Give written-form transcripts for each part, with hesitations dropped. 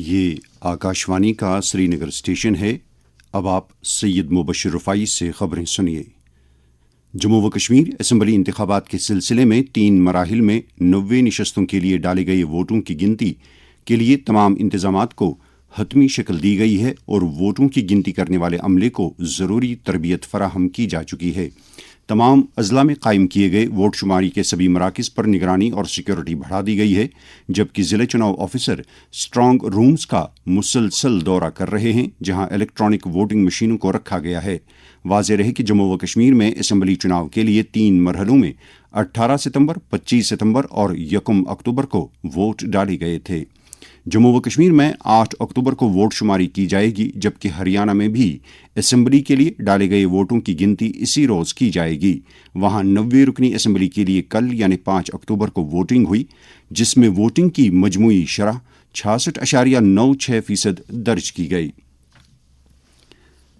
ये आकाशवाणी का श्रीनगर स्टेशन है। अब आप सैयद मुबशर रफ़ाई से खबरें सुनिए। जम्मू व कश्मीर असम्बली इंतखाबात के सिलसिले में 3 मराहिल में 90 नशस्तों के लिए डाले गए वोटों की गिनती के लिए तमाम इंतजामात को हतमी शक्ल दी गई है और वोटों की गिनती करने वाले अमले को ज़रूरी तरबियत फराहम की जा चुकी है। तमाम अजला में कायम किए गए वोट शुमारी के सभी मराकज़ पर निगरानी और सिक्योरिटी बढ़ा दी गई है, जबकि ज़िला चुनाव ऑफिसर स्ट्रांग रूम्स का मुसलसल दौरा कर रहे हैं, जहां इलेक्ट्रॉनिक वोटिंग मशीनों को रखा गया है। वाज़ेह रहे कि जम्मू व कश्मीर में असम्बली चुनाव के लिए 3 मरहलों में 18 सितंबर, 25 सितंबर और 1 अक्टूबर को वोट डाले गए थे। जम्मू व कश्मीर में 8 अक्टूबर को वोट शुमारी की जाएगी, जबकि हरियाणा में भी असम्बली के लिए डाले गए वोटों की गिनती इसी रोज़ की जाएगी। वहां 90 रुकनी असम्बली के लिए कल यानी 5 अक्टूबर को वोटिंग हुई, जिसमें वोटिंग की मजमूई शरह 66.96% दर्ज की गई।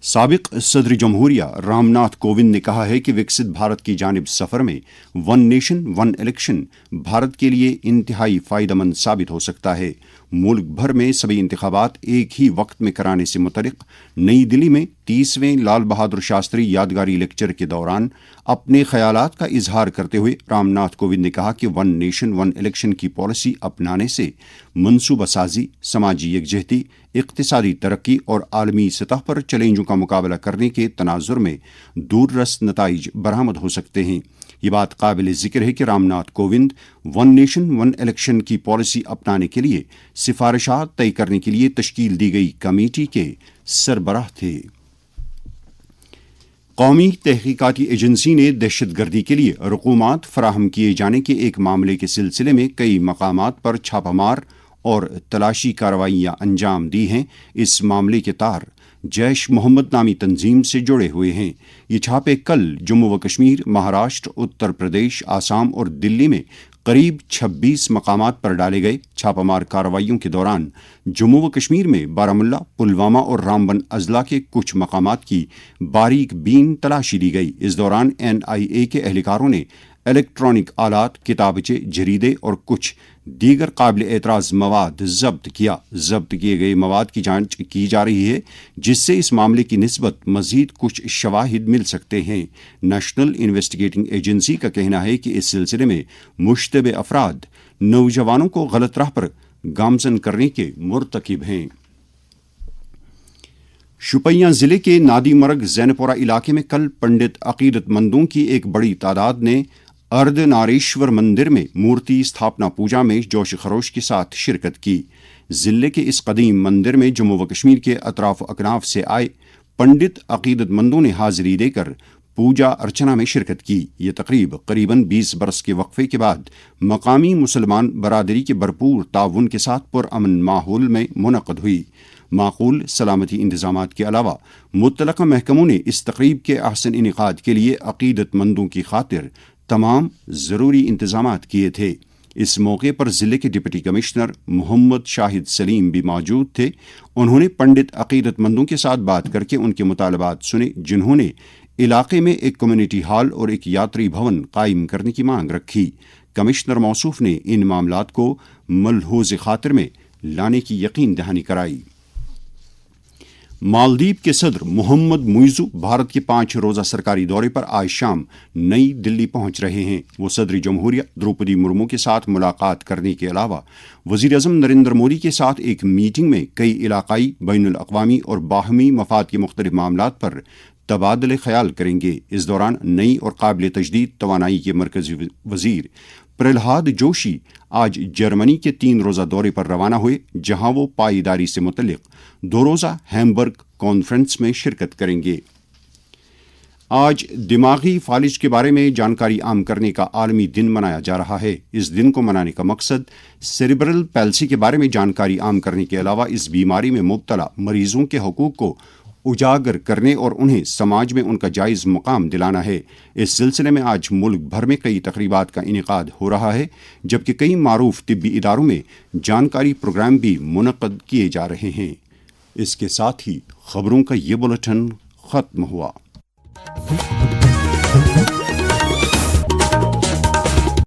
साबिक सदर जमहूरिया रामनाथ कोविंद ने कहा है कि विकसित भारत की जानिब सफ़र में one nation one election Bharat के लिए इंतहाई फ़ायदेमंद साबित हो सकता है। मुल्क भर में सभी इंतखाबात एक ही वक्त में कराने से मुतल्लिक़ नई दिल्ली में 30वें लाल बहादुर शास्त्री यादगारी लेक्चर के दौरान अपने ख़यालात का इजहार करते हुए रामनाथ कोविंद ने कहा कि वन नेशन वन इलेक्शन की पॉलिसी अपनाने से मनसूबा साजी, समाजी यकजहती, इक़्तिसादी तरक्की और आलमी सतह पर चैलेंजों का मुकाबला करने के तनाजुर में दूररस नताइज बरामद हो सकते हैं। ये बात काबिल ज़िक्र है कि Ramnath Kovind one nation one election की पॉलिसी अपनाने के लिए सिफारिशात तय करने के लिए तश्कील दी गई कमेटी के सरबराह थे। कौमी तहकीकाती एजेंसी ने दहशतगर्दी के लिए रकूमात फराहम किए जाने के एक मामले के सिलसिले में कई मकामात पर छापामार और तलाशी कार्रवाइयाँ अंजाम दी हैं। इस मामले के तार जैश मोहम्मद नामी तंजीम से जुड़े हुए हैं। ये छापे कल जम्मू व कश्मीर, महाराष्ट्र, उत्तर प्रदेश, आसाम और दिल्ली में करीब 26 मकामात पर डाले गए। छापामार कार्रवाइयों के दौरान जम्मू व कश्मीर में बारामुल्ला, पुलवामा और रामबन अजला के कुछ मकामात की बारीक बीन तलाशी दी गई। इस दौरान NIA के एहलकारों ने इलेक्ट्रॉनिक आलात, किताबचे, जरीदे और कुछ दीगर काबिल एतराज़ मवाद जब्त किया। जब्त किए गए मवाद की जांच की जा रही है, जिससे इस मामले की निस्बत मजीद कुछ शवाहिद मिल सकते हैं। नेशनल इन्वेस्टिगेटिंग एजेंसी का कहना है कि इस सिलसिले में मुश्तबे अफराद नौजवानों को गलत राह पर गामजन करने के मुर्तकिब हैं। शुपियां जिले के नादीमर्ग ज़ैनपुरा इलाके में कल पंडित अकीदतमंदों की एक बड़ी तादाद ने अर्धनारीश्वर मंदिर में मूर्ति स्थापना पूजा में जोश खरोश के साथ शिरकत की। जिले के इस कदीम मंदिर में जम्मू व कश्मीर के अतराफ अकनाफ से आए पंडित अकीदतमंदों ने हाजिरी देकर पूजा अर्चना में शिरकत की। ये तकरीब करीबन 20 बरस के वक्फे के बाद मकामी मुसलमान बरादरी के भरपूर ताउन के साथ पुरअमन माहौल में मुनक़द हुई। माकूल सलामती इंतजामात के अलावा मुतलका महकमों ने इस तकरीब के अहसन इनेकाद के लिए अकीदतमंदों की खातिर तमाम ज़रूरी इंतजामात किए थे। इस मौके पर ज़िले के डिप्टी कमिश्नर मोहम्मद शाहिद सलीम भी मौजूद थे। उन्होंने पंडित अकीदतमंदों के साथ बात करके उनके मुतालबात सुने, जिन्होंने इलाके में एक कम्युनिटी हॉल और एक यात्री भवन कायम करने की मांग रखी। कमिश्नर मौसूफ ने इन मामलात को मलहूज़ खातिर में लाने की यकीन दहानी कराई। मालदीव के सदर मोहम्मद मुइज़ू भारत के 5 रोज़ा सरकारी दौरे पर आज शाम नई दिल्ली पहुंच रहे हैं। वो सदर जमहूरिया द्रौपदी मुर्मू के साथ मुलाकात करने के अलावा वज़ीर आज़म नरेंद्र मोदी के साथ एक मीटिंग में कई इलाकाई, बैनुल अक़वामी और बाहमी मफाद के मुख्तलिफ मामलात पर तबादले ख्याल करेंगे। इस दौरान नई और काबिल तजदीद तवानाई के मरकज़ी वज़ीर प्रहलाद जोशी आज जर्मनी के 3 रोज़ा दौरे पर रवाना हुए, जहां वो पाईदारी से मुतल्लिक़ 2 रोज़ा हैम्बर्ग कॉन्फ्रेंस में शिरकत करेंगे। आज दिमागी फालिज के बारे में जानकारी आम करने का आलमी दिन मनाया जा रहा है। इस दिन को मनाने का मकसद सेरिब्रल पैल्सी के बारे में जानकारी आम करने के अलावा इस बीमारी में मुब्तला मरीजों के हकूक़ को उजागर करने और उन्हें समाज में उनका जायज़ मुकाम दिलाना है। इस सिलसिले में आज मुल्क भर में कई तकरीबात का इनेकाद हो रहा है, जबकि कई मारूफ तिब्बी इदारों में जानकारी प्रोग्राम भी मुनक़द किए जा रहे हैं। इसके साथ ही खबरों का ये बुलेटिन ख़त्म हुआ।